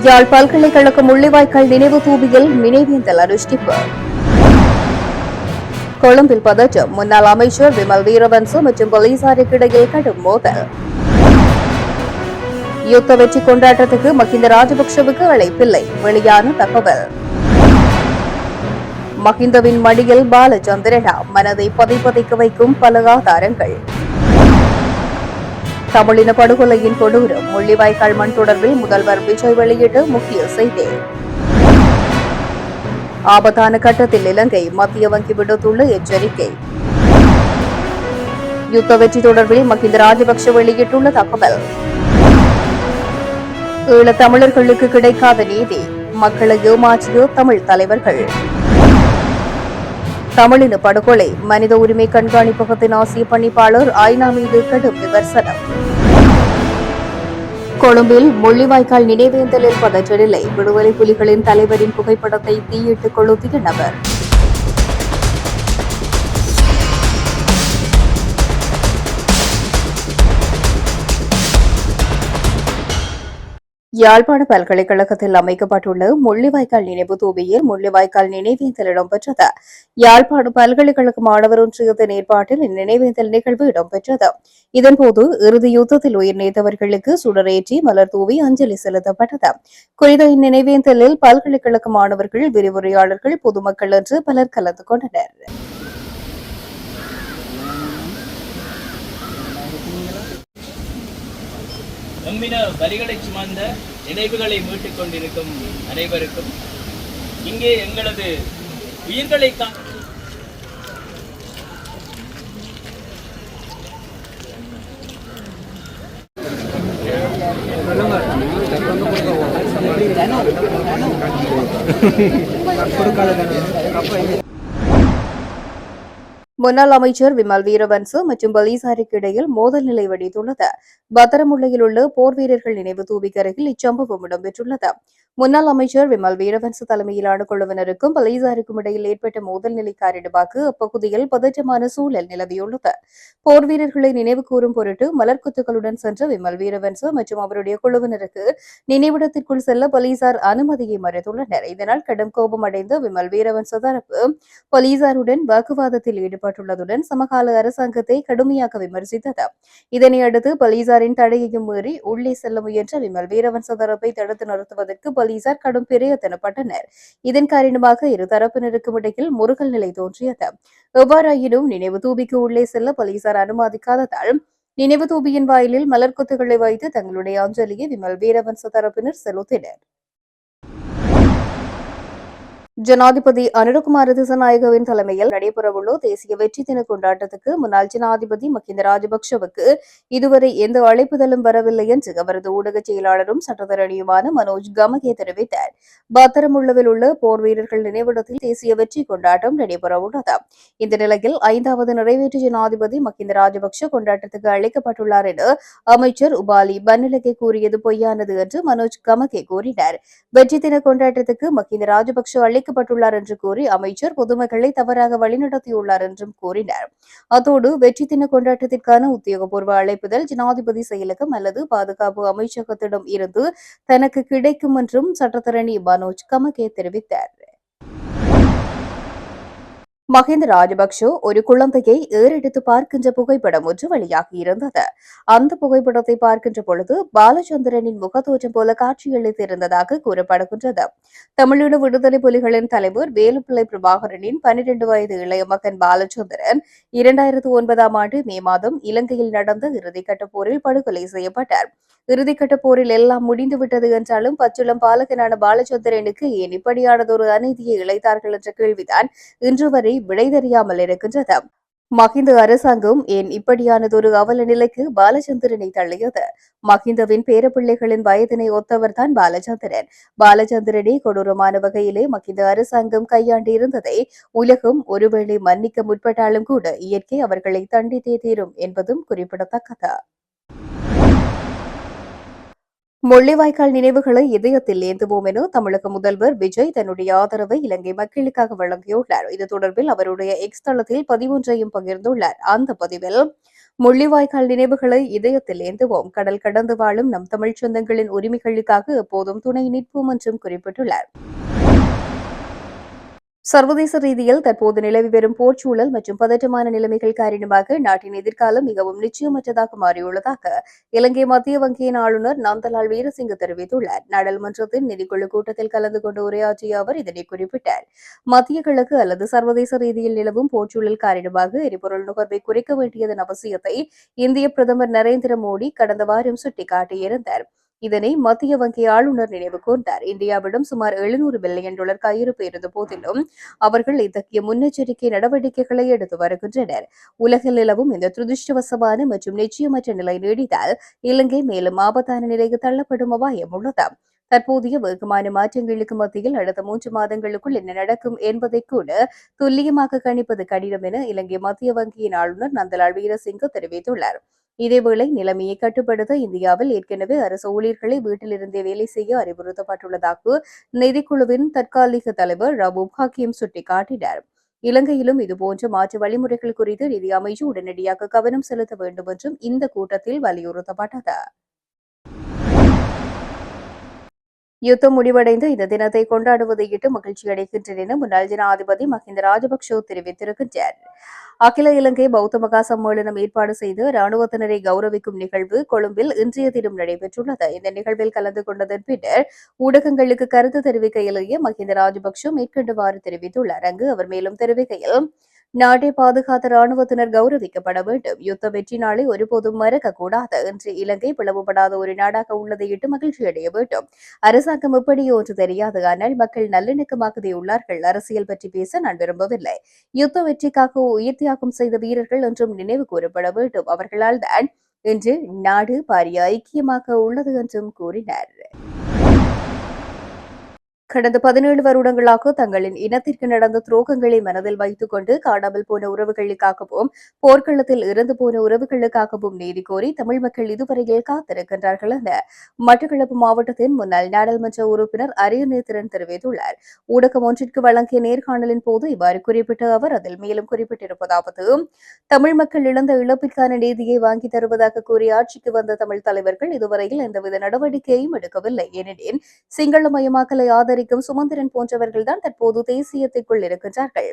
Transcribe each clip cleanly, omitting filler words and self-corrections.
யாழ் பல்கலைக்கழக முள்ளிவாய்க்கால் நினைவு தூபியில் நினைவேந்தல் அனுஷ்டிப்பு. கொழும்பில் பதற்றம். முன்னாள் அமைச்சர் விமல் வீரவன்ச மற்றும் போலீசாருக்கு இடையில் கடும் மோதல். யுத்த வெற்றி கொண்டாட்டத்துக்கு மஹிந்த ராஜபக்சவுக்கு அழைப்பில்லை, வெளியான தகவல். மஹிந்தவின் மடியில் பாலச்சந்திரனா, மனதை பதைப்பதைக்க வைக்கும் பல ஆதாரங்கள். தமிழின படுகொலையின் கொடூரம். முள்ளிவாய்க்கால் மண் தொடர்பில் முதல்வர் விஜய் வெளியிட்ட முக்கிய செய்தி. ஆபத்தான கட்டத்தில் இலங்கை, மத்திய வங்கி விடுத்துள்ள எச்சரிக்கை. யுத்த வெற்றி தொடர்பில் மஹிந்த ராஜபக்ஷ வெளியிட்டுள்ள தகவல். ஈழத் தமிழர்களுக்கு கிடைக்காத நீதி, மக்களை ஏமாற்றிய தமிழ் தலைவர்கள். தமிழின படுகொலை. மனித உரிமை கண்காணிப்பகத்தின் ஆசிய பணிப்பாளர் ஐநா மீது கடும் விமர்சனம். கொழும்பில் முள்ளிவாய்க்கால் நினைவேந்தலில் பதற்ற நிலை. விடுதலை புலிகளின் தலைவரின் புகைப்படத்தை தீயிட்டு கொளுத்திய நபர். யாழ்ப்பாண பல்கலைக்கழகத்தில் அமைக்கப்பட்டுள்ள முள்ளிவாய்க்கால் நினைவு தூபியில் முள்ளிவாய்க்கால் நினைவேந்தல் இடம்பெற்றது. யாழ்ப்பாண பல்கலைக்கழக மாணவர் ஒன்றியத்தின் ஏற்பாட்டில் இந்நினைவேந்தல் நிகழ்வு இடம்பெற்றது. இதன்போது இறுதி யுத்தத்தில் உயிர் நீத்தவர்களுக்கு சுடரேற்றி மலர் தூவி அஞ்சலி செலுத்தப்பட்டது. குறித்த இந்நினைவேந்தலில் பல்கலைக்கழக மாணவர்கள், விரிவுரையாளர்கள், பொதுமக்கள் என்று பலர் கலந்து கொண்டனர். எம்மின வரிகளை சுமந்த நினைவுகளை மீட்டுக் கொண்டிருக்கும் அனைவருக்கும் இங்கே எங்களது உயிர்களை முன்னாள் அமைச்சர் விமல் வீரவன்ச மற்றும் போலீசாருக்கு இடையில் மோதல் நிலை வெடித்துள்ளது. பத்தரமுல்லையில் உள்ள போர் வீரர்கள் நினைவு தூபிக்கரையில் இச்சம்பவம் இடம்பெற்றுள்ளது. முன்னாள் அமைச்சர் விமல் வீரவன்ச தலைமையிலான குழுவினருக்கும் போலீசாருக்கும் இடையில் ஏற்பட்ட மோதல் நிலை காரணமாக அப்பகுதியில் பதற்றமான சூழல் நிலவியுள்ளது. போர் வீரர்களை நினைவு கூறும் பொருட்டு மலர்குத்துக்களுடன் சென்ற விமல் வீரவன்ச மற்றும் அவருடைய குழுவினருக்கு நினைவிடத்திற்குள் செல்ல போலீசார் அனுமதியை மறுத்துள்ளனர். இதனால் கடும் கோபம் அடைந்த விமல் வீரவன்ச தரப்பு போலீசாருடன் வாக்குவாதத்தில் ஈடுபட்டுள்ளதுடன் சமகால அரசாங்கத்தை கடுமையாக விமர்சித்தது. இதனையடுத்து போலீசாரின் தடையையும் மீறி உள்ளே செல்ல முயன்ற விமல் வீரவன்ச தரப்பை தடுத்து நிறுத்துவதற்கு போலீசார் கடும் பிரயத்தனப்பட்டனர். இதன் காரணமாக இரு தரப்பினருக்கும் இடையில் முறுகல் நிலை தோன்றியது. எவ்வாறாயினும் நினைவு தூபிக்கு உள்ளே செல்ல போலீசார் அனுமதிக்காததால் நினைவு தூபியின் வாயிலில் மலர்கொத்துகளை வைத்து தங்களுடைய அஞ்சலியை விமல் வீரவன்ச தரப்பினர் செலுத்தினர். ஜனாதிபதி அனுரகுமார திசாநாயகவின் தலைமையில் நடைபெறவுள்ள தேசிய வெற்றி தின கொண்டாட்டத்துக்கு முன்னாள் ஜனாதிபதி மஹிந்த ராஜபக்சவுக்கு இதுவரை எந்த அழைப்புதலும் வரவில்லை என்று அவரது ஊடக செயலாளரும் சட்டத்தரணியுமான மனோஜ் கமகே தெரிவித்தார். பத்தரமுள்ளவில் உள்ள போர் வீரர்கள் நினைவிடத்தில் தேசிய வெற்றி கொண்டாட்டம் நடைபெறவுள்ளது. இந்த நிலையில் 5வது நிறைவேற்று ஜனாதிபதி மஹிந்த ராஜபக்ச கொண்டாட்டத்துக்கு அழைக்கப்பட்டுள்ளார் என அமைச்சர் உபாலி பன்னிலகே கூறியது பொய்யானது என்று மனோஜ் கமகே கூறினார். வெற்றி தின கொண்டாட்டத்துக்கு மஹிந்த ராஜபக்ச அழைக்கப்பட்டுள்ளார் என்று கூறி அமைச்சர் பொதுமக்களை தவறாக வழிநடத்தியுள்ளார் என்றும் கூறினார். அத்தோடு வெற்றி தின கொண்டாட்டத்திற்கான உத்தியோகபூர்வ அழைப்புதல் ஜனாதிபதி செயலகம் அல்லது பாதுகாப்பு அமைச்சகத்திடம் இருந்து தனக்கு கிடைக்கும் என்றும் சட்டத்தரணி மனோஜ் கமகே தெரிவித்தார். மஹிந்த ராஜபக்ஷ ஒரு குழந்தையை ஏறெடுத்து பார்க்கின்ற புகைப்படம் ஒன்று வெளியாகியிருந்தது. அந்த புகைப்படத்தை பார்க்கின்ற பொழுது பாலச்சந்திரனின் முகத்தோற்றம் போல காட்சியளித்திருந்ததாக கூறப்படுகின்றது. தமிழீழ விடுதலை புலிகளின் தலைவர் வேலுப்பிள்ளை பிரபாகரனின் 12 வயது இளைய மகன் பாலச்சந்திரன் 2009ஆம் ஆண்டு மே மாதம் இலங்கையில் நடந்த இறுதிக்கட்ட போரில் படுகொலை செய்யப்பட்டார். இறுதிக்கட்ட போரில் எல்லாம் முடிந்துவிட்டது என்றாலும் பச்சிளம் பாலகனான பாலச்சந்திரனுக்கு ஏன் இப்படியானதொரு அநீதியை இழைத்தார்கள் என்ற கேள்விதான் இன்று வரை விடை தெரியாமல் இருக்கின்றது. மஹிந்த அரசாங்கம் ஏன் இப்படியானதொரு அவல நிலைக்கு பாலச்சந்திரனை தள்ளியது? மஹிந்தவின் பேரப்பிள்ளைகளின் வயதினை ஒத்தவர்தான் பாலச்சந்திரன். பாலச்சந்திரனை கொடூரமான வகையிலே மஹிந்த அரசாங்கம் கையாண்டிருந்ததை உலகம் ஒருவேளை மன்னிக்க முற்பட்டாலும் கூட இயற்கை அவர்களை தண்டித்தே தீரும் என்பதும் குறிப்பிடத்தக்கது. முள்ளிவாய்க்கால் நினைவுகளை இதயத்தில் ஏந்துவோம் என தமிழக முதல்வர் விஜய் தன்னுடைய ஆதரவை இலங்கை மக்களுக்காக வழங்கியுள்ளார். இது தொடர்பில் அவருடைய எக்ஸ் தளத்தில் பதிவொன்றையும் பகிர்ந்துள்ளார். அந்த பதிவில் முள்ளிவாய்க்கால் நினைவுகளை இதயத்தில் ஏந்துவோம். கடல் கடந்து வாழும் நம் தமிழ்ச் சொந்தங்களின் உரிமைகளுக்காக எப்போதும் துணை நிற்போம் என்றும் குறிப்பிட்டுள்ளார். சர்வதேச ரீதியில் தற்போது நிலவி வரும் போர்ச்சூழல் மற்றும் பதற்றமான நிலைமைகள் காரணமாக நாட்டின் எதிர்காலம் மிகவும் நிச்சயமற்றதாக மாறியுள்ளதாக இலங்கை மத்திய வங்கியின் ஆளுநர் நந்தலால் வீரசிங்க தெரிவித்துள்ளார். நாடாளுமன்றத்தின் நிதிக்குழு கூட்டத்தில் கலந்து கொண்டு உரையாற்றிய அவர் இதனை குறிப்பிட்டார். மத்திய கிழக்கு அல்லது சர்வதேச ரீதியில் நிலவும் போர்ச்சூழல் காரணமாக எரிபொருள் நுகர்வை குறைக்க வேண்டியதன் அவசியத்தை இந்திய பிரதமர் நரேந்திர மோடி கடந்த வாரம் சுட்டிக்காட்டியிருந்தார். இதனை மத்திய வங்கி ஆளுநர் நினைவு கூர்ந்தார். இந்தியாவிடம் சுமார் 700 பில்லியன் டாலர் கையிருப்பு இருந்த போதிலும் அவர்கள் இத்தகைய முன்னெச்சரிக்கை நடவடிக்கைகளை எடுத்து வருகின்றனர். உலகில் நிலவும் இந்த துரதிருஷ்டவசமான மற்றும் நிச்சயமற்ற நிலை நீடித்தால் இலங்கை மேலும் ஆபத்தான நிலைக்கு தள்ளப்படும் அபாயம் உள்ளது. தற்போதைய வேகமான மாற்றங்களுக்கு மத்தியில் அடுத்த 3 மாதங்களுக்குள் என்ன நடக்கும் என்பதை கூட துல்லியமாக கணிப்பது கடினம் என இலங்கை மத்திய வங்கியின் ஆளுநர் நந்தலால் வீரசிங்க தெரிவித்துள்ளார். இதேவேளை நிலைமையை கட்டுப்படுத்த இந்தியாவில் ஏற்கனவே அரசு ஊழியர்களை வீட்டிலிருந்தே வேலை செய்ய அறிவுறுத்தப்பட்டுள்ளதாக நிதிக்குழுவின் தற்காலிக தலைவர் ரவூப் ஹக்கீம் சுட்டிக்காட்டினார். இலங்கையிலும் இதுபோன்ற மாற்று வழிமுறைகள் குறித்து நிதி அமைச்சு உடனடியாக கவனம் செலுத்த வேண்டும் என்றும் இந்த கூட்டத்தில் வலியுறுத்தப்பட்டது. யுத்தம் முடிவடைந்து இந்த தினத்தை கொண்டாடுவதையிட்டு மகிழ்ச்சி அடைகின்றன என முன்னாள் ஜனாதிபதி மஹிந்த ராஜபக்சே தெரிவித்திருக்கின்றார். அகில இலங்கை பௌத்த மகா சம்மேளனம் ஏற்பாடு செய்து ராணுவத்தினரை கௌரவிக்கும் நிகழ்வு கொழும்பில் இன்றைய தினம் நடைபெற்றுள்ளது. இந்த நிகழ்வில் கலந்து கொண்டதன் பின்னர் ஊடகங்களுக்கு கருத்து தெரிவிக்கையிலேயே மஹிந்த ராஜபக்சே மேற்கண்டவாறு தெரிவித்துள்ளார். அங்கு அவர் மேலும் தெரிவிக்கையில், நாட்டை பாதுகாத்த ராணுவத்தினர் கௌரவிக்கப்பட வேண்டும். யுத்த வெற்றி நாளை ஒருபோதும் மறக்கக்கூடாது. இன்று இலங்கை பிளவுபடாத ஒரு நாடாக உள்ளதையிட்டு மகிழ்ச்சி அடைய வேண்டும். அரசாங்கம் எப்படியோ ஒன்று தெரியாது, ஆனால் மக்கள் நல்லிணக்கமாகவே உள்ளார்கள். அரசியல் பற்றி பேச நான் விரும்பவில்லை. யுத்த வெற்றிக்காக உயிர் தியாகம் செய்த வீரர்கள் என்றும் நினைவு கூறப்பட வேண்டும். அவர்களால் தான் இன்று நாடு பாரிய ஐக்கியமாக உள்ளது என்றும் கூறினார். கடந்த 17 வருடங்களாக தங்களின் இனத்திற்கு நடந்த துரோகங்களை மனதில் வைத்துக் கொண்டு காணாமல் போன உறவுகளுக்காகவும் போர்க்களத்தில் இறந்து போன உறவுகளுக்காகவும் நீதி கோரி தமிழ் மக்கள் இதுவரையில் காத்திருக்கின்றார்கள் என மட்டக்களப்பு மாவட்டத்தின் முன்னாள் நாடாளுமன்ற உறுப்பினர் அரியநேத்திரன் தெரிவித்துள்ளார். ஊடகம் ஒன்றிற்கு வழங்கிய நேர்காணலின் போது இவ்வாறு குறிப்பிட்ட அவர் அதில் மேலும் குறிப்பிட்டிருப்பதாவது, தமிழ் மக்கள் இழந்த இழப்பிற்கான நீதியை வாங்கித் தருவதாக கூறி ஆட்சிக்கு வந்த தமிழ் தலைவர்கள் இதுவரையில் எந்தவித நடவடிக்கையும் எடுக்கவில்லை. ஏனெனில் சிங்களமயமாக்கலை ஆதரிக்கும் சுமந்திரன் போன்றவர்கள்தான் தற்போது தேசியத்திற்குள் இருக்கின்றார்கள்.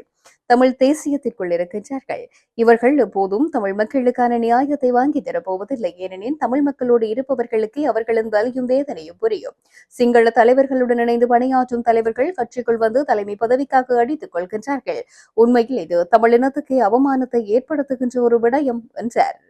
தமிழ் தேசியத்திற்குள் இருக்கின்றார்கள். இவர்கள் எப்போதும் தமிழ் மக்களுக்கான நியாயத்தை வாங்கி தரப்போவதில்லை. ஏனெனில் தமிழ் மக்களோடு இருப்பவர்களுக்கே அவர்களின் வலியும் வேதனையும் புரியும். சிங்கள தலைவர்களுடன் இணைந்து பணியாற்றும் தலைவர்கள் கட்சிக்குள் வந்து தலைமை பதவிக்காக அடித்துக் கொள்கின்றார்கள். உண்மையில் இது தமிழினத்துக்கே அவமானத்தை ஏற்படுத்துகின்ற ஒரு விடயம் என்றார்.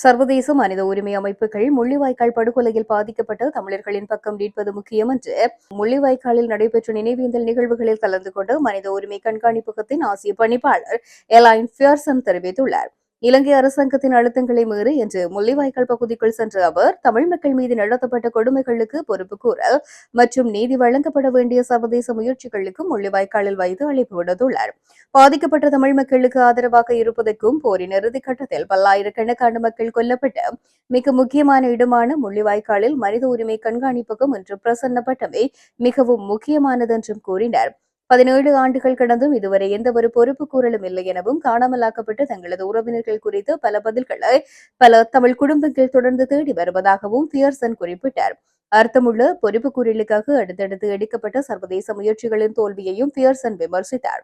சர்வதேச மனித உரிமை அமைப்புகள் முள்ளிவாய்க்கால் படுகொலையில் பாதிக்கப்பட்ட தமிழர்களின் பக்கம் நிற்பது முக்கியம் என்று முள்ளிவாய்க்காலில் நடைபெற்ற நினைவேந்தல் நிகழ்வுகளில் கலந்து கொண்டு மனித உரிமை கண்காணிப்பகத்தின் ஆசிய பணிப்பாளர் எலைன் பியர்சன் தெரிவித்துள்ளார். இலங்கை அரசாங்கத்தின் அழுத்தங்களை மீறி இன்று முள்ளிவாய்க்கால் பகுதிக்குள் சென்ற அவர் தமிழ் மக்கள் மீது நடத்தப்பட்ட கொடுமைகளுக்கு பொறுப்பு கூறல் மற்றும் நீதி வழங்கப்பட வேண்டிய சர்வதேச முயற்சிகளுக்கும் முள்ளிவாய்க்காலில் வைத்து அழைப்பு விடுத்துள்ளார். பாதிக்கப்பட்ட தமிழ் மக்களுக்கு ஆதரவாக இருப்பதற்கும் போரின் இறுதிக் கட்டத்தில் பல்லாயிரக்கணக்கான மக்கள் கொல்லப்பட்ட மிக முக்கியமான இடமான முள்ளிவாய்க்காலில் மனித உரிமை கண்காணிப்பகம் என்று பிரசன்னப்பட்டமை மிகவும் முக்கியமானது என்றும் கூறினார். 17 ஆண்டுகள் கடந்தும் இதுவரை எந்தவொரு பொறுப்பு கூறலும் இல்லை எனவும் காணாமலாக்கப்பட்ட தங்களது உறவினர்கள் குறித்து பல பதில்களை பல தமிழ் குடும்பங்கள் தொடர்ந்து தேடி வருவதாகவும் பியர்சன் குறிப்பிட்டார். அர்த்தமுள்ள பொறுப்பு கூறலுக்காக அடுத்தடுத்து எடுக்கப்பட்ட சர்வதேச முயற்சிகளின் தோல்வியையும் பியர்சன் விமர்சித்தார்.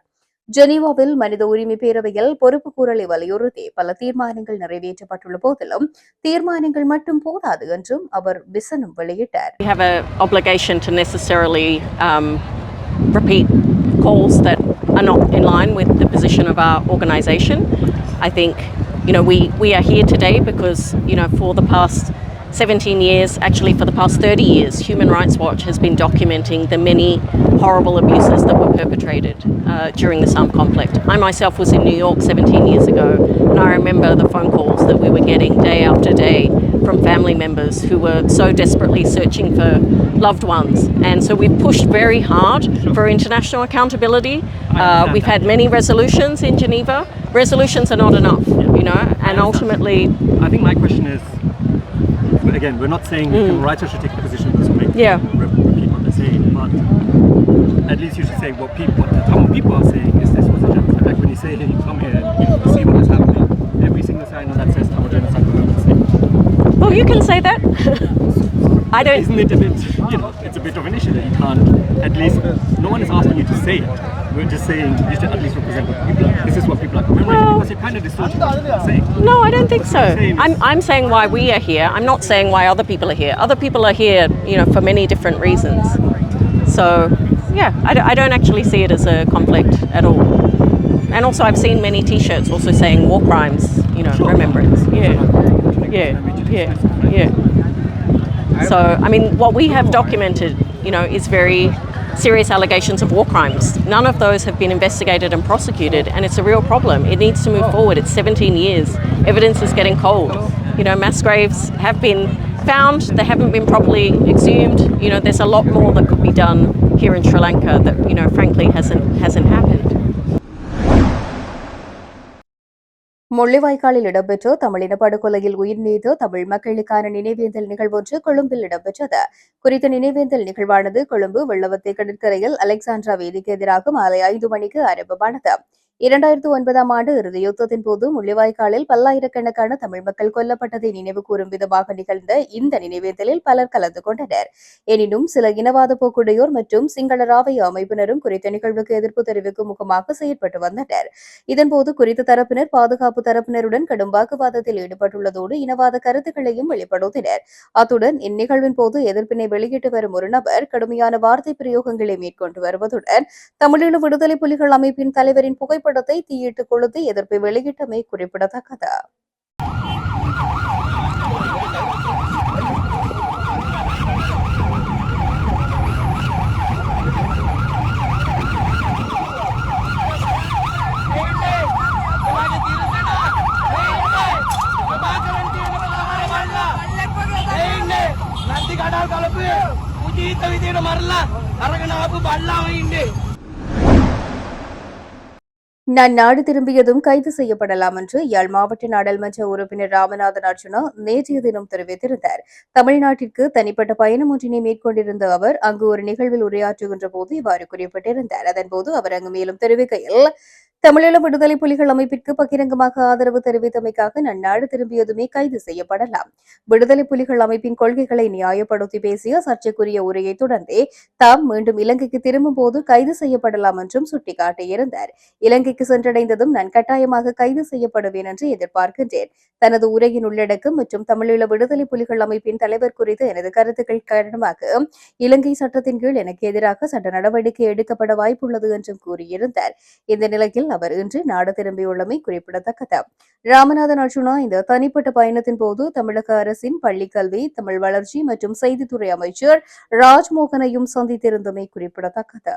ஜெனீவாவில் மனித உரிமை பேரவையில் பொறுப்பு கூறலை வலியுறுத்தி பல தீர்மானங்கள் நிறைவேற்றப்பட்டுள்ள போதிலும் தீர்மானங்கள் மட்டும் போதாது என்றும் அவர் விசனம் வெளியிட்டார். We have an obligation to necessarily repeat calls that are not in line with the position of our organisation. I think, we are here today because, for the past 17 years, actually for the past 30 years, Human Rights Watch has been documenting the many horrible abuses that were perpetrated during this armed conflict. I myself was in New York 17 years ago, and I remember the phone calls that we were getting day after day from family members who were so desperately searching for loved ones. And so we've pushed very hard for international accountability. We've had many resolutions in Geneva. Resolutions are not enough, and ultimately... I think my question is, again, we're not saying human rights should take a position at this point. Repeat what they're saying, but at least you should say what the Tamil people are saying is this was a genocide. Like when you say here, you come here and you see what is happening. Every single sign on that says Tamil genocide government state. Well, you can say that. I don't. Isn't it a bit, it's a bit of an issue that you can't, at least, no one is asking you to say it. We're just saying you should at least represent what people are. This is what people are commemorating, Well, because you're kind of distorting what people are saying. No, I don't think so. Same. I'm saying why we are here. I'm not saying why other people are here. Other people are here, for many different reasons. So, yeah, I don't actually see it as a conflict at all. And also, I've seen many T-shirts also saying war crimes, remembrance. Yeah. So, I mean, what we have documented, is very serious allegations of war crimes. None of those have been investigated and prosecuted, and it's a real problem. It needs to move forward. It's 17 years. Evidence is getting cold. Mass graves have been found. They haven't been properly exhumed. There's a lot more that could be done here in Sri Lanka that, frankly, hasn't happened. முள்ளிவாய்க்காலில் இடம்பெற்ற தமிழின படுகொலையில் உயிர் நீத்த தமிழ் மக்களுக்கான நினைவேந்தல் நிகழ்வொன்று கொழும்பில் இடம்பெற்றது. குறித்த நினைவேந்தல் நிகழ்வானது கொழும்பு வெள்ளவத்தை கடற்கரையில் அலெக்சாண்ட்ரா வீதிக்கு எதிராக மாலை 5 மணிக்கு ஆரம்பமானது. 2009 ஆண்டு இறுதி யுத்தத்தின் போது முள்ளிவாய்க்காலில் பல்லாயிரக்கணக்கான தமிழ் மக்கள் கொல்லப்பட்டதை நினைவு கூறும் விதமாக நிகழ்ந்த இந்த நினைவேந்தலில் பலர் கலந்து கொண்டனர். எனினும் சில இனவாத போக்குடையோர் மற்றும் சிங்கள ராவய அமைப்பினரும் குறித்த நிகழ்வுக்கு எதிர்ப்பு தெரிவிக்கும் முகமாக செயற்பட்டு வந்தனர். இதன்போது குறித்த தரப்பினர் பாதுகாப்பு தரப்பினருடன் கடும் வாக்குவாதத்தில் ஈடுபட்டுள்ளதோடு இனவாத கருத்துக்களையும் வெளிப்படுத்தினர். அத்துடன் இந்நிகழ்வின் போது எதிர்ப்பினை வெளியிட்டு வரும் ஒரு நபர் கடுமையான வார்த்தை பிரயோகங்களை மேற்கொண்டு வருவதுடன் தமிழீழ விடுதலை புலிகள் அமைப்பின் தலைவரின் புகைப்படத்தை தீயிட்டு கொளுத்தி எதிர்ப்பை வெளியிட்டமை குறிப்பிடத்தக்கது. நான் நாடு திரும்பியதும் கைது செய்யப்படலாம் என்று யாழ் மாவட்ட நாடாளுமன்ற உறுப்பினர் ராமநாதன் அர்ஜுனா நேற்றைய தினம் தெரிவித்திருந்தார். தமிழ்நாட்டிற்கு தனிப்பட்ட பயணம் ஒன்றினை மேற்கொண்டிருந்த அவர் அங்கு ஒரு நிகழ்வில் உரையாற்றுகின்ற போது இவ்வாறு குறிப்பிட்டிருந்தார். அதன்போது அவர் அங்கு மேலும் தெரிவிக்கையில், தமிழீழ விடுதலை புலிகள் அமைப்பிற்கு பகிரங்கமாக ஆதரவு தெரிவித்தமைக்காக நான் நாடு திரும்பியதுமே கைது செய்யப்படலாம். விடுதலை புலிகள் அமைப்பின் கொள்கைகளை நியாயப்படுத்தி பேசிய சர்ச்சைக்குரிய உரையை தொடர்ந்தே தாம் மீண்டும் இலங்கைக்கு திரும்பும் போது கைது செய்யப்படலாம் என்றும் சுட்டிக்காட்டியிருந்தார். இலங்கைக்கு சென்றடைந்ததும் நான் கட்டாயமாக கைது செய்யப்படுவேன் என்று எதிர்பார்க்கின்றேன். தனது உரையின் உள்ளடக்கம் மற்றும் தமிழீழ விடுதலை புலிகள் அமைப்பின் தலைவர் குறித்த எனது கருத்துக்கள் காரணமாக இலங்கை சட்டத்தின் கீழ் எனக்கு எதிராக சட்ட நடவடிக்கை எடுக்கப்பட வாய்ப்புள்ளது என்றும் கூறியிருந்தார். இந்த நிலையில் அவர் இன்று நாடு திரும்பியுள்ளமை குறிப்பிடத்தக்கது. ராமநாதன் அர்ஜுனா இந்த தனிப்பட்ட பயணத்தின் போது தமிழக அரசின் பள்ளிக்கல்வி, தமிழ் வளர்ச்சி மற்றும் செய்தித்துறை அமைச்சர் ராஜ்மோகனையும் சந்தித்திருந்தமை குறிப்பிடத்தக்கது.